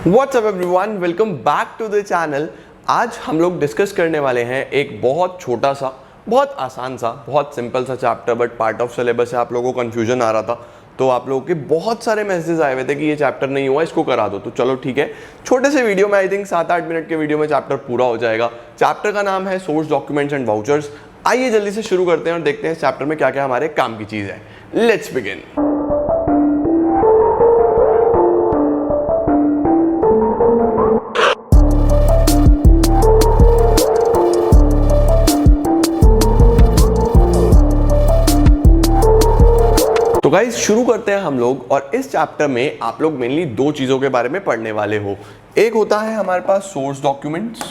WhatsApp everyone, welcome back to the channel. आज हम लोग डिस्कस करने वाले हैं एक बहुत छोटा सा, बहुत आसान सा, बहुत सिंपल सा chapter, but part of syllabus है। आप लोगों को कंफ्यूजन आ रहा था तो आप लोगों के बहुत सारे मैसेजेस आए हुए थे कि ये चैप्टर नहीं हुआ, इसको करा दो। तो चलो ठीक है, छोटे से वीडियो में, आई थिंक 7-8 मिनट के वीडियो में चैप्टर पूरा हो जाएगा। चैप्टर का नाम है सोर्स डॉक्यूमेंट्स एंड वाउचर्स। आइए जल्दी से शुरू करते हैं और देखते हैं इस चैप्टर में क्या क्या हमारे काम की चीज़ है। Let's begin. तो गाइस शुरू करते हैं हम लोग, और इस चैप्टर में आप लोग मेनली दो चीजों के बारे में पढ़ने वाले हो। एक होता है हमारे पास सोर्स डॉक्यूमेंट्स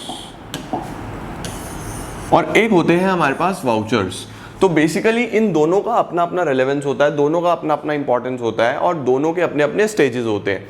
और एक होते हैं हमारे पास वाउचर्स। तो बेसिकली इन दोनों का अपना अपना रेलेवेंस होता है, दोनों का अपना अपना इंपॉर्टेंस होता है और दोनों के अपने अपने स्टेजेस होते हैं।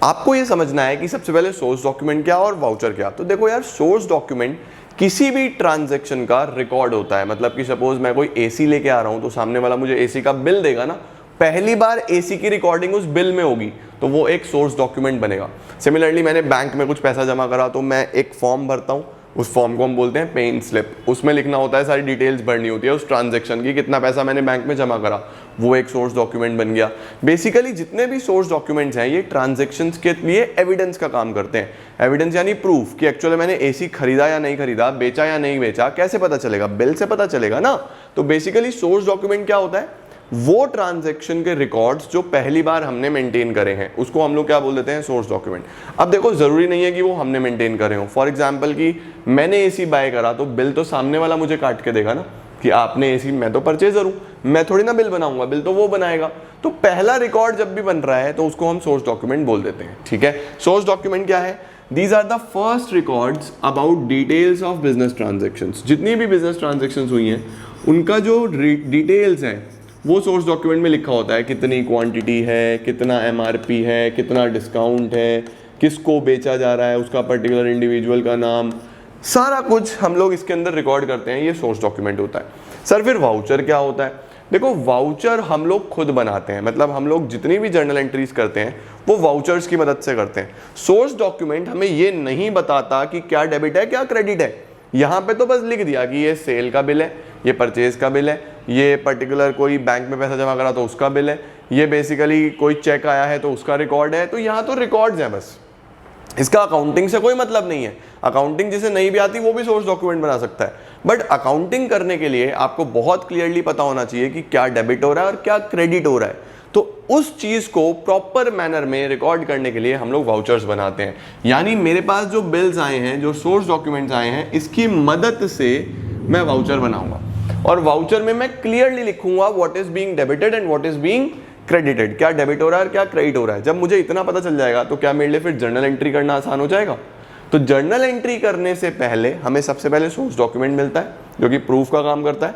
आपको ये समझना है कि सबसे पहले सोर्स डॉक्यूमेंट क्या और वाउचर क्या। तो देखो यार, सोर्स डॉक्यूमेंट किसी भी ट्रांजैक्शन का रिकॉर्ड होता है। मतलब कि सपोज मैं कोई एसी लेके आ रहा हूं तो सामने वाला मुझे एसी का बिल देगा ना, पहली बार एसी की रिकॉर्डिंग उस बिल में होगी तो वो एक सोर्स डॉक्यूमेंट बनेगा। सिमिलरली मैंने बैंक में कुछ पैसा जमा करा तो मैं एक फॉर्म भरता हूँ, उस फॉर्म को हम बोलते हैं पे इन स्लिप। उसमें लिखना होता है, सारी डिटेल्स भरनी होती है उस ट्रांजैक्शन की, कितना पैसा मैंने बैंक में जमा करा, वो एक सोर्स डॉक्यूमेंट बन गया। बेसिकली जितने भी सोर्स डॉक्यूमेंट्स हैं ये ट्रांजैक्शंस के लिए एविडेंस का काम करते हैं। एविडेंस यानी प्रूफ कि एक्चुअली मैंने एसी खरीदा या नहीं खरीदा, बेचा या नहीं बेचा, कैसे पता चलेगा? बिल से पता चलेगा ना। तो बेसिकली सोर्स डॉक्यूमेंट क्या होता है? वो ट्रांजैक्शन के रिकॉर्ड्स जो पहली बार हमने मेंटेन करे हैं उसको हम लोग क्या बोल देते हैं? Source document. अब देखो, जरूरी नहीं है कि वो हमने मेंटेन करे हो। फॉर एग्जांपल कि मैंने एसी बाय करा तो बिल तो सामने वाला मुझे काट के देगा ना कि आपने एसी, मैं तो परचेजर हूं, मैं थोड़ी ना बिल बनाऊंगा, बिल तो वो बनाएगा। तो पहला रिकॉर्ड जब भी बन रहा है तो उसको हम सोर्स डॉक्यूमेंट बोल देते हैं। ठीक है, सोर्स डॉक्यूमेंट क्या है? These are the first records about details of business transactions। जितनी भी बिजनेस ट्रांजेक्शन्स हुई हैं उनका जो डिटेल्स हैं वो सोर्स डॉक्यूमेंट में लिखा होता है। कितनी क्वांटिटी है, कितना एमआरपी है, कितना डिस्काउंट है, किसको बेचा जा रहा है, उसका पर्टिकुलर इंडिविजुअल का नाम, सारा कुछ हम लोग इसके अंदर रिकॉर्ड करते हैं। ये सोर्स डॉक्यूमेंट होता है। सर फिर वाउचर क्या होता है? देखो, वाउचर हम लोग खुद बनाते हैं। मतलब हम लोग जितनी भी जर्नल एंट्रीज करते हैं वो वाउचर्स की मदद से करते हैं। सोर्स डॉक्यूमेंट हमें ये नहीं बताता कि क्या डेबिट है क्या क्रेडिट है। यहाँ पे तो बस लिख दिया कि ये सेल का बिल है, ये परचेज का बिल है, ये पर्टिकुलर कोई बैंक में पैसा जमा करा तो उसका बिल है, ये बेसिकली कोई चेक आया है तो उसका रिकॉर्ड है। तो यहाँ तो रिकॉर्ड्स हैं बस, इसका अकाउंटिंग से कोई मतलब नहीं है। अकाउंटिंग जिसे नहीं भी आती वो भी सोर्स डॉक्यूमेंट बना सकता है। बट अकाउंटिंग करने के लिए आपको बहुत क्लियरली पता होना चाहिए कि क्या डेबिट हो रहा है और क्या क्रेडिट हो रहा है। तो उस चीज को प्रॉपर मैनर में रिकॉर्ड करने के लिए हम लोग वाउचर्स बनाते हैं। यानी मेरे पास जो बिल्स आए हैं, जो सोर्स डॉक्यूमेंट्स आए हैं, इसकी मदद से मैं वाउचर बनाऊंगा और वाउचर में मैं क्लियरली लिखूंगा what is being debited and what is being credited. क्या डेबिट हो रहा है और क्या क्रेडिट हो रहा है। जब मुझे इतना पता चल जाएगा तो क्या मेरे लिए फिर जर्नल एंट्री करना आसान हो जाएगा। तो जर्नल एंट्री करने से पहले हमें सबसे पहले सोर्स डॉक्यूमेंट मिलता है जो कि प्रूफ का काम करता है।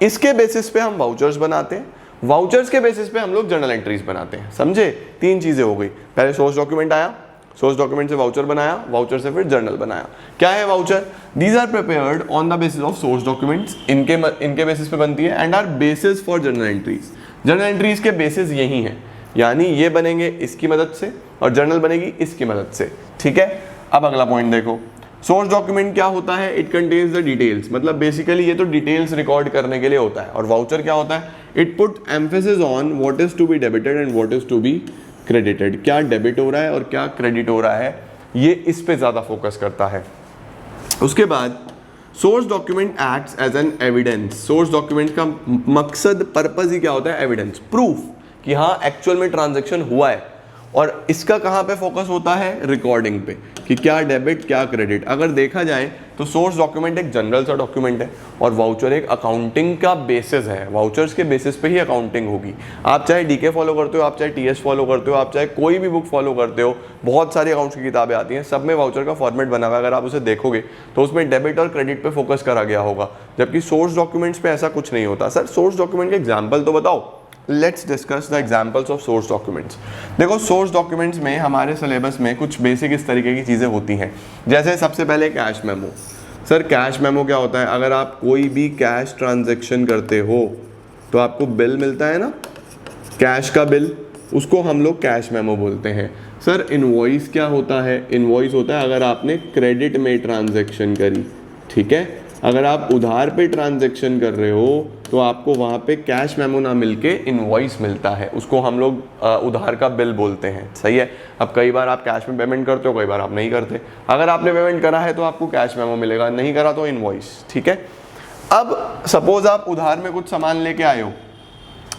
इसके बेसिस पे हम वाउचर्स बनाते हैं, वाउचर्स के बेसिस पे हम लोग जर्नल एंट्रीज बनाते हैं। समझे? तीन चीजें हो गई। पहले सोर्स डॉक्यूमेंट आया, सोर्स डॉक्यूमेंट से वाउचर बनाया, वाउचर से फिर जर्नल बनाया। क्या है voucher? These are prepared on the basis of source documents. इनके बेसिस पे बनती है and are basis for journal entries. Journal entries के बेसिस यही है, यानी ये बनेंगे इसकी मदद से और जर्नल बनेगी इसकी मदद से। ठीक है, अब अगला पॉइंट देखो। सोर्स डॉक्यूमेंट क्या होता है? It contains the details. मतलब बेसिकली ये तो डिटेल्स रिकॉर्ड करने के लिए होता है। और वाउचर क्या होता है? It put emphasis on what is to be debited and what is to be credited. क्या डेबिट हो रहा है और क्या क्रेडिट हो रहा है, ये इस पे ज्यादा फोकस करता है। उसके बाद source document acts as an evidence. Source document का मकसद, पर्पस ही क्या होता है? एविडेंस, प्रूफ कि हाँ एक्चुअल में ट्रांजैक्शन हुआ है। और इसका कहाँ पे फोकस होता है? रिकॉर्डिंग पे, कि क्या डेबिट क्या क्रेडिट। अगर देखा जाए तो सोर्स डॉक्यूमेंट एक जनरल सा डॉक्यूमेंट है और वाउचर एक अकाउंटिंग का बेसिस है। वाउचर्स के बेसिस पे ही अकाउंटिंग होगी। आप चाहे डीके फॉलो करते हो, आप चाहे टीएस फॉलो करते हो, आप चाहे कोई भी बुक फॉलो करते हो, बहुत सारी अकाउंट्स की किताबें आती हैं, सब में वाउचर का फॉर्मेट बना हुआ है। अगर आप उसे देखोगे तो उसमें डेबिट और क्रेडिट पे फोकस करा गया होगा, जबकि सोर्स डॉक्यूमेंट्स पे ऐसा कुछ नहीं होता। सर सोर्स डॉक्यूमेंट के एग्जाम्पल तो बताओ। Let's discuss the examples of source documents. देखो, सोर्स डॉक्यूमेंट्स में हमारे सिलेबस में कुछ बेसिक इस तरीके की चीज़ें होती हैं। जैसे सबसे पहले cash memo. Sir cash memo क्या होता है? अगर आप कोई भी कैश ट्रांजैक्शन करते हो तो आपको बिल मिलता है ना, कैश का बिल, उसको हम लोग कैश मेमो बोलते हैं। सर इनवॉइस क्या होता है? इनवॉइस होता है अगर आपने क्रेडिट में ट्रांजैक्शन करी, ठीक है। अगर आप उधार पे ट्रांजैक्शन कर रहे हो तो आपको वहाँ पे कैश मेमो ना मिलके इनवॉइस मिलता है, उसको हम लोग उधार का बिल बोलते हैं, सही है। अब कई बार आप कैश में पेमेंट करते हो, कई बार आप नहीं करते। अगर आपने पेमेंट करा है तो आपको कैश मेमो मिलेगा, नहीं करा तो इनवॉइस, ठीक है। अब सपोज आप उधार में कुछ सामान लेके आए हो,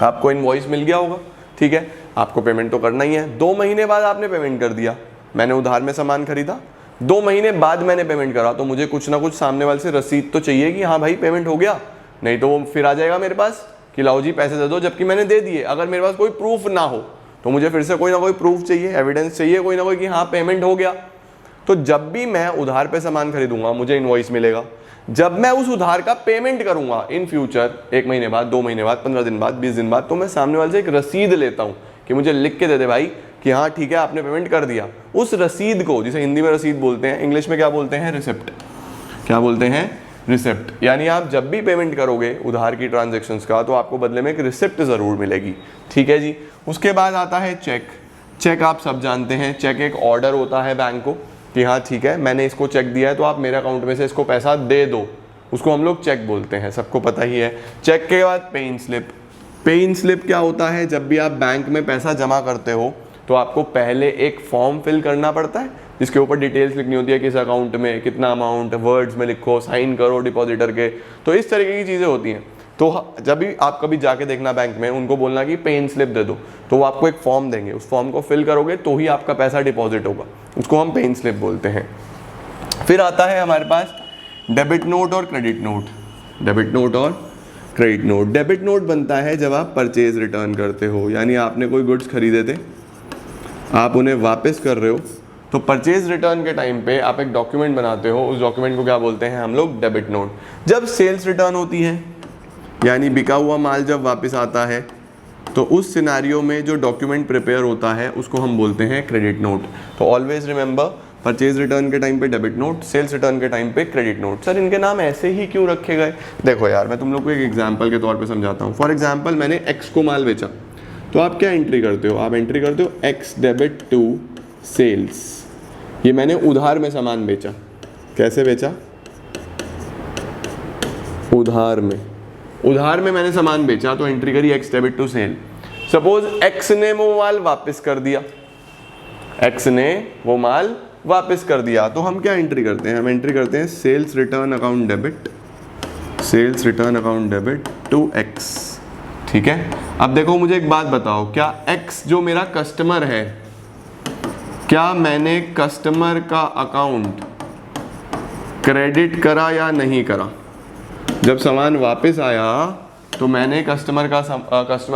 आपको इनवॉइस मिल गया होगा, ठीक है। आपको पेमेंट तो करना ही है। 2 महीने बाद आपने पेमेंट कर दिया, मैंने उधार में सामान खरीदा, 2 महीने बाद मैंने पेमेंट करा, तो मुझे कुछ ना कुछ सामने वाले से रसीद तो चाहिए कि हाँ भाई पेमेंट हो गया, नहीं तो वो फिर आ जाएगा मेरे पास कि लाओ जी पैसे दे दो, जबकि मैंने दे दिए। अगर मेरे पास कोई प्रूफ ना हो तो मुझे फिर से कोई ना कोई प्रूफ चाहिए, एविडेंस चाहिए कोई ना कोई कि हाँ पेमेंट हो गया। तो जब भी मैं उधार पे सामान खरीदूंगा मुझे इनवॉइस मिलेगा। जब मैं उस उधार का पेमेंट करूंगा इन फ्यूचर, 1 महीने बाद, 2 महीने बाद, 15 दिन बाद, 20 दिन बाद, तो मैं सामने वाले से एक रसीद लेता हूँ कि मुझे लिख के दे दे भाई कि हाँ ठीक है आपने पेमेंट कर दिया। उस रसीद को, जिसे हिंदी में रसीद बोलते हैं, इंग्लिश में क्या बोलते हैं? रिसिप्ट। क्या बोलते हैं? रिसिप्ट। यानी आप जब भी पेमेंट करोगे उधार की ट्रांजैक्शंस का तो आपको बदले में एक रिसिप्ट ज़रूर मिलेगी, ठीक है जी। उसके बाद आता है चेक। चेक आप सब जानते हैं, चेक एक ऑर्डर होता है बैंक को कि हाँ ठीक है मैंने इसको चेक दिया है तो आप मेरे अकाउंट में से इसको पैसा दे दो, उसको हम लोग चेक बोलते हैं, सबको पता ही है। चेक के बाद पे इन स्लिप। पे इन स्लिप क्या होता है? जब भी आप बैंक में पैसा जमा करते हो तो आपको पहले एक फॉर्म फिल करना पड़ता है जिसके ऊपर डिटेल्स लिखनी होती है, किस अकाउंट में कितना अमाउंट, वर्ड्स में लिखो, साइन करो डिपॉजिटर के, तो इस तरीके की चीज़ें होती हैं। तो जब भी आप कभी जाके देखना बैंक में, उनको बोलना कि पे इन स्लिप दे दो, तो वो आपको एक फॉर्म देंगे, उस फॉर्म को फिल करोगे तो ही आपका पैसा डिपॉजिट होगा, उसको हम पे इन स्लिप बोलते हैं। फिर आता है हमारे पास डेबिट नोट और क्रेडिट नोट। डेबिट नोट और क्रेडिट नोट। डेबिट नोट बनता है जब आप परचेज रिटर्न करते हो, यानी आपने कोई गुड्स खरीदे थे, आप उन्हें वापस कर रहे हो, तो परचेज रिटर्न के टाइम पे आप एक डॉक्यूमेंट बनाते हो, उस डॉक्यूमेंट को क्या बोलते हैं हम लोग? Debit note. जब सेल्स रिटर्न होती है, यानी बिका हुआ माल जब वापस आता है, तो उस सिनेरियो में जो डॉक्यूमेंट प्रिपेयर होता है उसको हम बोलते हैं क्रेडिट नोट। तो ऑलवेज रिमेंबर, परचेज रिटर्न के टाइम पे डेबिट नोट, सेल्स रिटर्न के टाइम पे क्रेडिट नोट। सर इनके नाम ऐसे ही क्यों रखे गए? देखो यार मैं तुम लोग को एक एग्जांपल के तौर पे समझाता हूँ। फॉर एग्जांपल मैंने एक्स को माल बेचा, तो आप क्या एंट्री करते हो? आप एंट्री करते हो एक्स डेबिट टू सेल्स। ये मैंने उधार में सामान बेचा। कैसे बेचा? उधार में। उधार में मैंने सामान बेचा तो एंट्री करी X debit to sale. Suppose X ने वो माल वापस कर दिया, एक्स ने वो माल वापस कर दिया, तो हम क्या एंट्री करते हैं? हम एंट्री करते हैं sales return account debit, sales return account debit to X, ठीक है। अब देखो मुझे एक बात बताओ, क्या एक्स जो मेरा कस्टमर है, क्या मैंने कस्टमर का अकाउंट क्रेडिट करा या नहीं करा? जब सामान वापस आया तो मैंने कस्टमर का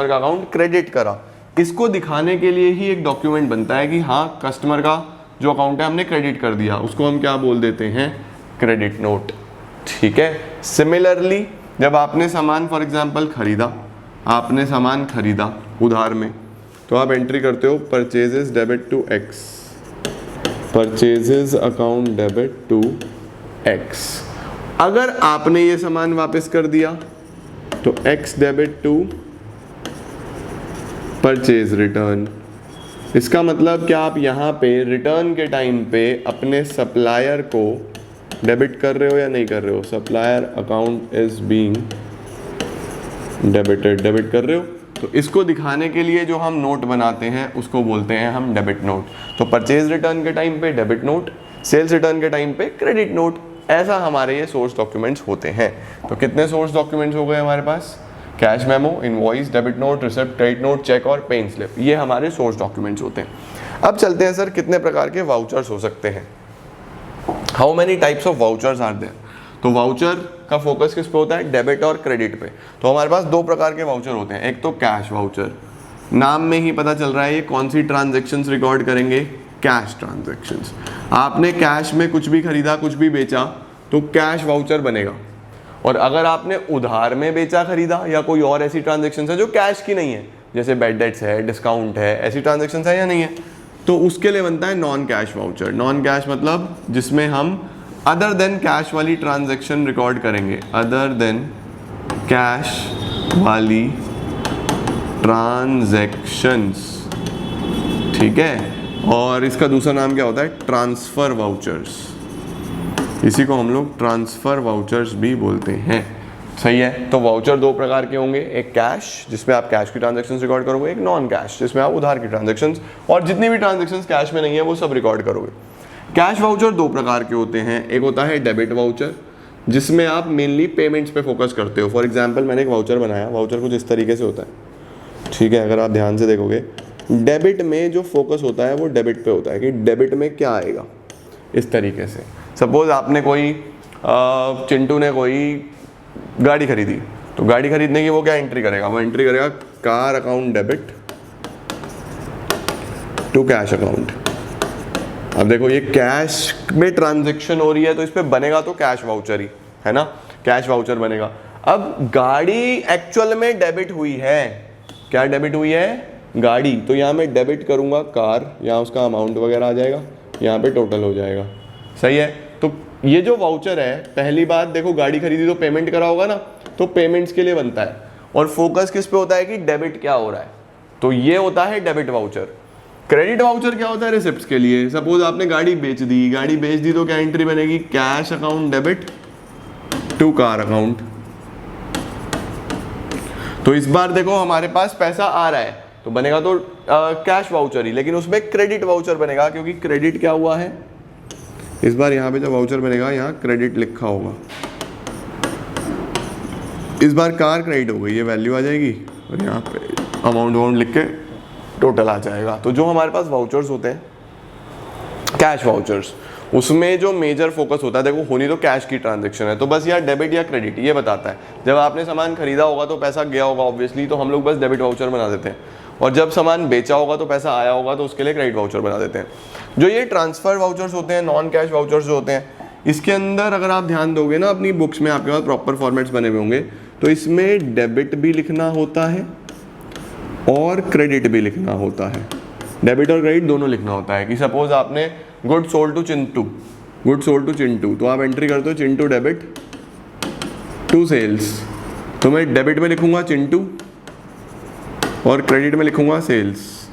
अकाउंट क्रेडिट करा। इसको दिखाने के लिए ही एक डॉक्यूमेंट बनता है कि हाँ कस्टमर का जो अकाउंट है हमने क्रेडिट कर दिया, उसको हम क्या बोल देते हैं? क्रेडिट नोट, ठीक है। सिमिलरली जब आपने सामान फॉर एग्जांपल खरीदा, आपने सामान खरीदा उधार में, तो आप एंट्री करते हो purchases debit to X, purchases account debit to X. अगर आपने ये सामान वापस कर दिया तो X debit to purchase return. इसका मतलब क्या आप यहाँ पे रिटर्न के टाइम पे अपने सप्लायर को डेबिट कर रहे हो या नहीं कर रहे हो? Supplier account is being debited, debit कर रहे हो। तो इसको दिखाने के लिए जो हम नोट बनाते हैं उसको बोलते हैं हम डेबिट नोट। तो परचेज रिटर्न के टाइम पे डेबिट नोट, सेल्स रिटर्न के टाइम पे क्रेडिट नोट, ऐसा हमारे ये सोर्स डॉक्यूमेंट्स होते हैं। तो कितने सोर्स डॉक्यूमेंट्स हो गए हमारे पास? Cash memo, invoice, debit note, receipt, credit note, cheque और पे इन स्लिप, ये हमारे सोर्स डॉक्यूमेंट्स होते हैं। अब चलते हैं सर कितने प्रकार के वाउचर्स हो सकते हैं, how many types of vouchers are there. तो वाउचर का फोकस किस पे होता है? डेबिट और क्रेडिट पे। तो हमारे पास 2 प्रकार के वाउचर होते हैं। एक तो कैश वाउचर, नाम में ही पता चल रहा है ये कौन सी ट्रांजेक्शन्स रिकॉर्ड करेंगे? Cash transactions. आपने कैश में कुछ भी खरीदा, कुछ भी बेचा तो कैश वाउचर बनेगा। और अगर आपने उधार में बेचा खरीदा या कोई और ऐसी ट्रांजेक्शन है जो कैश की नहीं है, जैसे बैड डेट्स है, डिस्काउंट है, ऐसी ट्रांजेक्शन है या नहीं है, तो उसके लिए बनता है non cash voucher. Non cash मतलब जिसमें हम अदर देन कैश वाली ट्रांजेक्शन रिकॉर्ड करेंगे, अदर देन कैश वाली ट्रांजेक्शंस, ठीक है। और इसका दूसरा नाम क्या होता है, ट्रांसफ़र वाउचर्स। इसी को हम लोग ट्रांसफ़र वाउचर्स भी बोलते हैं। सही है। तो वाउचर दो प्रकार के होंगे, एक कैश जिसमें आप कैश की ट्रांजैक्शंस रिकॉर्ड करोगे, एक नॉन कैश जिसमें आप उधार की ट्रांजैक्शंस और जितनी भी ट्रांजैक्शंस कैश में नहीं है वो सब रिकॉर्ड करोगे। कैश वाउचर दो प्रकार के होते हैं, एक होता है डेबिट वाउचर जिसमें आप मेनली पेमेंट्स पे फोकस करते हो। फॉर एग्जांपल मैंने एक वाउचर बनाया, वाउचर कुछ इस तरीके से होता है, ठीक है। अगर आप ध्यान से देखोगे डेबिट में जो फोकस होता है वो डेबिट पे होता है कि डेबिट में क्या आएगा। इस तरीके से सपोज आपने कोई चिंटू ने कोई गाड़ी खरीदी, तो गाड़ी खरीदने की वो क्या एंट्री करेगा, वो एंट्री करेगा car account debit to cash account. अब देखो ये कैश में ट्रांजैक्शन हो रही है तो इस पे बनेगा तो कैश वाउचर ही है ना, कैश वाउचर बनेगा। अब गाड़ी एक्चुअल में डेबिट हुई है, क्या डेबिट हुई है, गाड़ी, तो यहाँ मैं डेबिट करूँगा कार, यहाँ उसका अमाउंट वगैरह आ जाएगा, यहाँ पे टोटल हो जाएगा। सही है। तो ये जो वाउचर है, पहली बात देखो गाड़ी खरीदी तो पेमेंट करा होगा ना, तो पेमेंट्स के लिए बनता है और फोकस किस पे होता है कि डेबिट क्या हो रहा है, तो ये होता है डेबिट वाउचर। क्रेडिट वाउचर क्या होता है, रिसिप्ट्स के लिए। सपोज आपने गाड़ी बेच दी तो क्या एंट्री बनेगी, cash account debit to car account. तो इस बार देखो हमारे पास पैसा आ रहा है तो बनेगा तो कैश वाउचर ही, लेकिन उसमें क्रेडिट वाउचर बनेगा क्योंकि क्रेडिट क्या हुआ है, इस बार यहाँ पे जो वाउचर बनेगा यहाँ क्रेडिट लिखा होगा। इस बार कार क्रेडिट हो गई, ये वैल्यू आ जाएगी और यहाँ पे अमाउंट लिख के टोटल आ जाएगा। तो जो हमारे पास वाउचर्स होते हैं कैश वाउचर्स, उसमें जो मेजर फोकस होता है, देखो होनी तो कैश की ट्रांजैक्शन है तो बस यार डेबिट या क्रेडिट ये बताता है। जब आपने सामान खरीदा होगा तो पैसा गया होगा ऑब्वियसली, तो हम लोग बस डेबिट वाउचर बना देते हैं, और जब सामान बेचा होगा तो पैसा आया होगा तो उसके लिए क्रेडिट वाउचर बना देते हैं। जो ये ट्रांसफर वाउचर्स होते हैं, नॉन कैश वाउचर्स जो होते हैं, इसके अंदर अगर आप ध्यान दोगे ना, अपनी बुक्स में आपके पास प्रॉपर फॉर्मेट्स बने हुए होंगे, तो इसमें डेबिट भी लिखना होता है और क्रेडिट भी लिखना होता है। डेबिट और क्रेडिट दोनों लिखना होता है। कि सपोज आपने गुड सोल्ड टू चिंटू, तो आप एंट्री करते हो चिंटू डेबिट टू सेल्स, तो मैं डेबिट में लिखूंगा चिंटू और क्रेडिट में लिखूंगा सेल्स।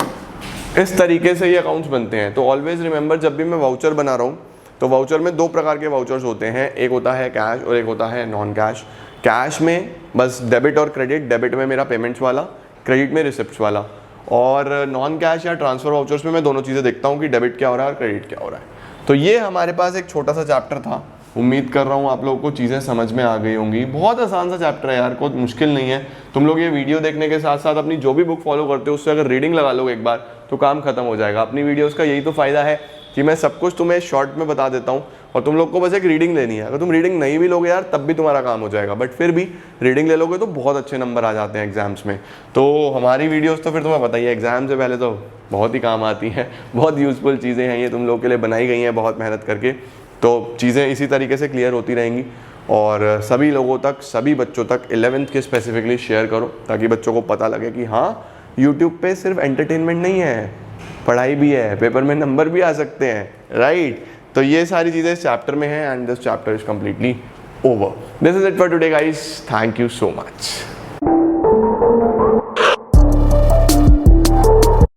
इस तरीके से ये अकाउंट्स बनते हैं। तो ऑलवेज रिमेंबर, जब भी मैं वाउचर बना रहा हूँ तो वाउचर में दो प्रकार के वाउचर्स होते हैं, एक होता है कैश और एक होता है नॉन कैश। कैश में बस डेबिट और क्रेडिट, डेबिट में मेरा पेमेंट्स वाला, क्रेडिट में रिसिप्ट्स वाला। और नॉन कैश या ट्रांसफर वाउचर्स में मैं दोनों चीज़ें देखता हूँ कि डेबिट क्या हो रहा है और क्रेडिट क्या हो रहा है। तो ये हमारे पास एक छोटा सा चैप्टर था। उम्मीद कर रहा हूँ आप लोगों को चीज़ें समझ में आ गई होंगी। बहुत आसान सा चैप्टर है यार, कोई मुश्किल नहीं है। तुम लोग ये वीडियो देखने के साथ साथ अपनी जो भी बुक फॉलो करते हो उससे अगर रीडिंग लगा लोगे एक बार तो काम खत्म हो जाएगा। अपनी वीडियोज़ का यही तो फ़ायदा है कि मैं सब कुछ तुम्हें शॉर्ट में बता देता हूँ और तुम लोग को बस एक रीडिंग लेनी है। अगर तुम रीडिंग नहीं भी लोगे यार तब भी तुम्हारा काम हो जाएगा, बट फिर भी रीडिंग ले लोगे तो बहुत अच्छे नंबर आ जाते हैं एग्जाम्स में। तो हमारी वीडियोस तो फिर तुम्हें पता ही है, एग्जाम से पहले तो बहुत ही काम आती हैं। बहुत यूज़फुल चीज़ें हैं ये, तुम लोग के लिए बनाई गई हैं बहुत मेहनत करके। तो चीज़ें इसी तरीके से क्लियर होती रहेंगी और सभी लोगों तक, सभी बच्चों तक 11th के स्पेसिफिकली शेयर करो ताकि बच्चों को पता लगे कि हाँ यूट्यूब पे सिर्फ एंटरटेनमेंट नहीं है, पढ़ाई भी है, पेपर में नंबर भी आ सकते हैं, राइट। तो ये सारी चीज़ें इस चैप्टर में हैं and this chapter is completely over. This is it for today guys, thank you so much.